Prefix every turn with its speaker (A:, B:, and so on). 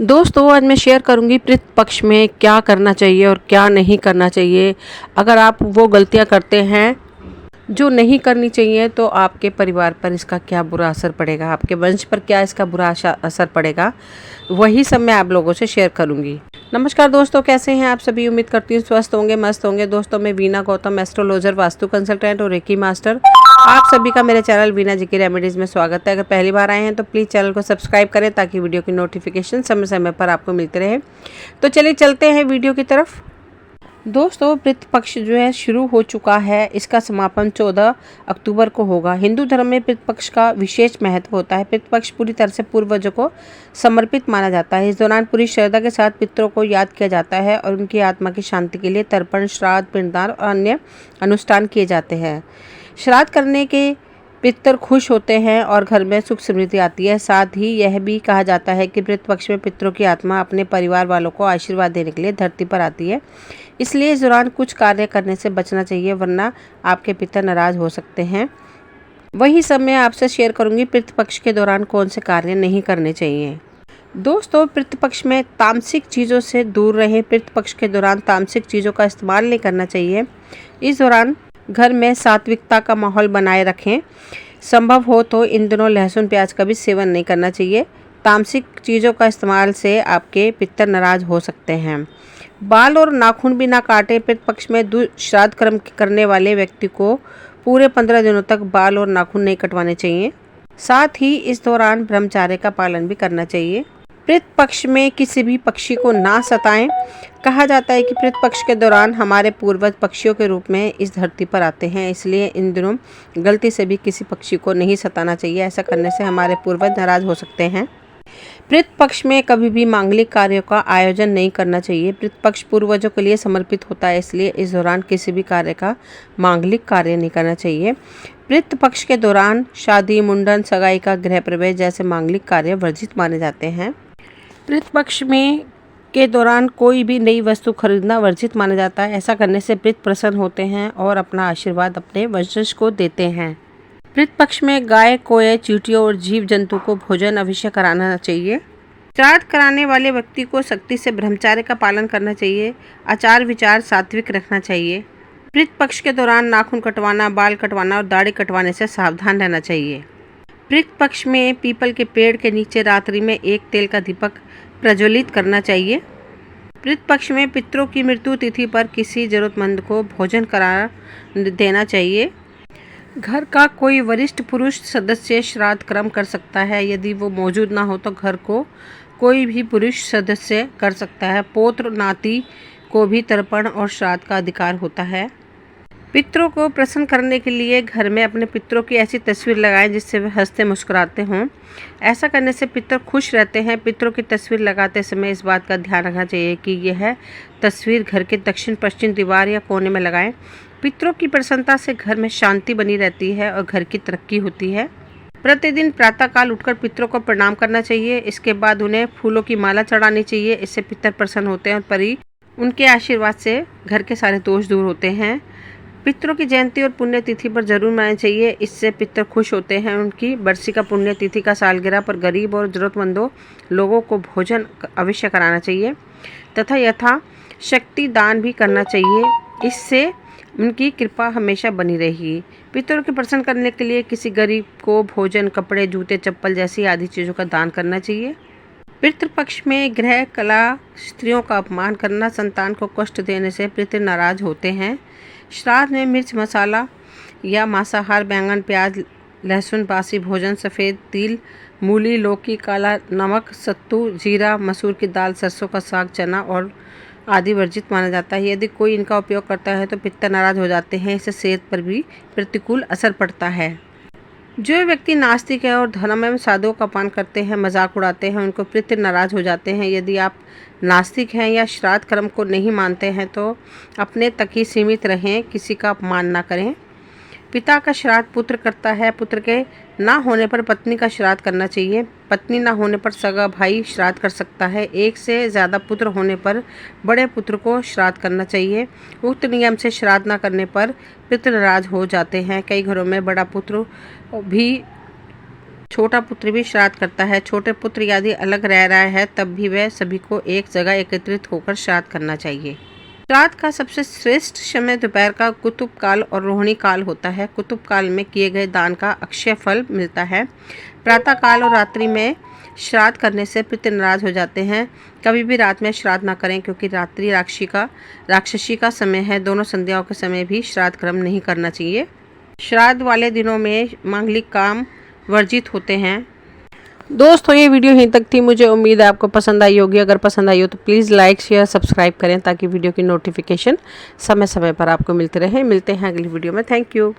A: दोस्तों आज मैं शेयर करूंगी पितृ पक्ष में क्या करना चाहिए और क्या नहीं करना चाहिए। अगर आप वो गलतियां करते हैं जो नहीं करनी चाहिए तो आपके परिवार पर इसका क्या बुरा असर पड़ेगा, आपके वंश पर क्या इसका बुरा असर पड़ेगा, वही सब मैं आप लोगों से शेयर करूंगी। नमस्कार दोस्तों, कैसे हैं आप सभी। उम्मीद करती हूँ स्वस्थ होंगे, मस्त होंगे। दोस्तों मैं वीना गौतम, एस्ट्रोलॉजर, वास्तु कंसल्टेंट और रेकी मास्टर। आप सभी का मेरे चैनल वीना जी की रेमेडीज़ में स्वागत है। अगर पहली बार आए हैं तो प्लीज़ चैनल को सब्सक्राइब करें ताकि वीडियो की नोटिफिकेशन समय समय पर आपको मिलते रहे। तो चलिए चलते हैं वीडियो की तरफ। दोस्तों पितृ पक्ष जो है शुरू हो चुका है। इसका समापन 14 अक्टूबर को होगा। हिंदू धर्म में पितृ पक्ष का विशेष महत्व होता है। पितृ पक्ष पूरी तरह से पूर्वजों को समर्पित माना जाता है। इस दौरान पूरी श्रद्धा के साथ पितरों को याद किया जाता है और उनकी आत्मा की शांति के लिए तर्पण, श्राद्ध, पिंडदान और अन्य अनुष्ठान किए जाते हैं। श्राद्ध करने के पितर खुश होते हैं और घर में सुख समृद्धि आती है। साथ ही यह भी कहा जाता है कि पितृ पक्ष में पितरों की आत्मा अपने परिवार वालों को आशीर्वाद देने के लिए धरती पर आती है। इसलिए इस दौरान कुछ कार्य करने से बचना चाहिए, वरना आपके पितर नाराज हो सकते हैं। वही सब मैं आपसे शेयर करूंगी पितृ पक्ष के दौरान कौन से कार्य नहीं करने चाहिए। दोस्तों पितृ पक्ष में तामसिक चीज़ों से दूर रहें। पितृ पक्ष के दौरान तामसिक चीज़ों का इस्तेमाल नहीं करना चाहिए। इस दौरान घर में सात्विकता का माहौल बनाए रखें। संभव हो तो इन दिनों लहसुन प्याज का भी सेवन नहीं करना चाहिए। तामसिक चीज़ों का इस्तेमाल से आपके पितर नाराज हो सकते हैं। बाल और नाखून भी ना काटें। पितृ पक्ष में श्राद्ध कर्म करने वाले व्यक्ति को पूरे 15 दिनों तक बाल और नाखून नहीं कटवाने चाहिए। साथ ही इस दौरान ब्रह्मचर्य का पालन भी करना चाहिए। पितृ पक्ष में किसी भी पक्षी को ना सताएं। कहा जाता है कि पितृ पक्ष के दौरान हमारे पूर्वज पक्षियों के रूप में इस धरती पर आते हैं, इसलिए इन दिनों गलती से भी किसी पक्षी को नहीं सताना चाहिए। ऐसा करने से हमारे पूर्वज नाराज हो सकते हैं। पितृ पक्ष में कभी भी मांगलिक कार्यों का आयोजन नहीं करना चाहिए। पितृ पक्ष पूर्वजों के लिए समर्पित होता है, इसलिए इस दौरान किसी भी कार्य का मांगलिक कार्य नहीं करना चाहिए। पितृ पक्ष के दौरान शादी, मुंडन, सगाई का गृह प्रवेश जैसे मांगलिक कार्य वर्जित माने जाते हैं। पितृ पक्ष में के दौरान कोई भी नई वस्तु खरीदना वर्जित माना जाता है। ऐसा करने से पितृ प्रसन्न होते हैं और अपना आशीर्वाद अपने वंशज को देते हैं। पितृ पक्ष में गाय, कोये, चींटियों और जीव जंतु को भोजन अवश्य कराना चाहिए। श्राद्ध कराने वाले व्यक्ति को सख्ती से ब्रह्मचर्य का पालन करना चाहिए। आचार विचार सात्विक रखना चाहिए। पितृ पक्ष के दौरान नाखून कटवाना, बाल कटवाना और दाढ़ी कटवाने से सावधान रहना चाहिए। पितृ पक्ष में पीपल के पेड़ के नीचे रात्रि में एक तेल का दीपक प्रज्वलित करना चाहिए। पितृ पक्ष में पितरों की मृत्यु तिथि पर किसी जरूरतमंद को भोजन करा देना चाहिए। घर का कोई वरिष्ठ पुरुष सदस्य श्राद्ध कर्म कर सकता है। यदि वो मौजूद ना हो तो घर को कोई भी पुरुष सदस्य कर सकता है। पौत्र नाती को भी तर्पण और श्राद्ध का अधिकार होता है। पितरों को प्रसन्न करने के लिए घर में अपने पितरों की ऐसी तस्वीर लगाएं जिससे वे हंसते मुस्कुराते हों। ऐसा करने से पितर खुश रहते हैं। पितरों की तस्वीर लगाते समय इस बात का ध्यान रखना चाहिए कि यह तस्वीर घर के दक्षिण पश्चिम दीवार या कोने में लगाएं। पितरों की प्रसन्नता से घर में शांति बनी रहती है और घर की तरक्की होती है। प्रतिदिन प्रातःकाल उठकर पितरों को प्रणाम करना चाहिए। इसके बाद उन्हें फूलों की माला चढ़ानी चाहिए। इससे पितर प्रसन्न होते हैं और परी उनके आशीर्वाद से घर के सारे दोष दूर होते हैं। पितरों की जयंती और पुण्यतिथि पर जरूर मनानी चाहिए। इससे पितर खुश होते हैं। उनकी बरसी का पुण्यतिथि का सालगिरह पर गरीब और जरूरतमंदों लोगों को भोजन अवश्य कराना चाहिए तथा यथा शक्ति दान भी करना चाहिए। इससे उनकी कृपा हमेशा बनी रहेगी। पितरों के प्रसन्न करने के लिए किसी गरीब को भोजन, कपड़े, जूते, चप्पल जैसी आदि चीज़ों का दान करना चाहिए। पितृ पक्ष में गृह कला, स्त्रियों का अपमान करना, संतान को कष्ट देने से पितर नाराज होते हैं। श्राद्ध में मिर्च मसाला या मांसाहार, बैंगन, प्याज, लहसुन, बासी भोजन, सफ़ेद तिल, मूली, लौकी, काला नमक, सत्तू, जीरा, मसूर की दाल, सरसों का साग, चना और आदि वर्जित माना जाता है। यदि कोई इनका उपयोग करता है तो पितर नाराज हो जाते हैं। इससे सेहत पर भी प्रतिकूल असर पड़ता है। जो व्यक्ति नास्तिक है और धर्म एवं साधुओं का अपमान करते हैं, मजाक उड़ाते हैं, उनको पितर नाराज हो जाते हैं। यदि आप नास्तिक हैं या श्राद्ध कर्म को नहीं मानते हैं तो अपने तक ही सीमित रहें, किसी का अपमान ना करें। पिता का श्राद्ध पुत्र करता है। पुत्र के ना होने पर पत्नी का श्राद्ध करना चाहिए। पत्नी ना होने पर सगा भाई श्राद्ध कर सकता है। एक से ज़्यादा पुत्र होने पर बड़े पुत्र को श्राद्ध करना चाहिए। उक्त नियम से श्राद्ध ना करने पर पितृ नाराज हो जाते हैं। कई घरों में बड़ा पुत्र भी छोटा पुत्र भी श्राद्ध करता है। छोटे पुत्र यदि अलग रह रहा है तब भी वह सभी को एक जगह एकत्रित होकर श्राद्ध करना चाहिए। श्राद्ध का सबसे श्रेष्ठ समय दोपहर का कुतुब काल और रोहिणी काल होता है। कुतुब काल में किए गए दान का अक्षय फल मिलता है। प्रातः काल और रात्रि में श्राद्ध करने से पितृ नाराज हो जाते हैं। कभी भी रात में श्राद्ध ना करें क्योंकि रात्रि राक्षसी का समय है। दोनों संध्याओं के समय भी श्राद्ध कर्म नहीं करना चाहिए। श्राद्ध वाले दिनों में मांगलिक काम वर्जित होते हैं। दोस्तों ये वीडियो यहीं तक थी। मुझे उम्मीद है आपको पसंद आई होगी। अगर पसंद आई हो तो प्लीज़ लाइक शेयर सब्सक्राइब करें ताकि वीडियो की नोटिफिकेशन समय समय पर आपको मिलते रहे। मिलते हैं अगली वीडियो में। Thank you.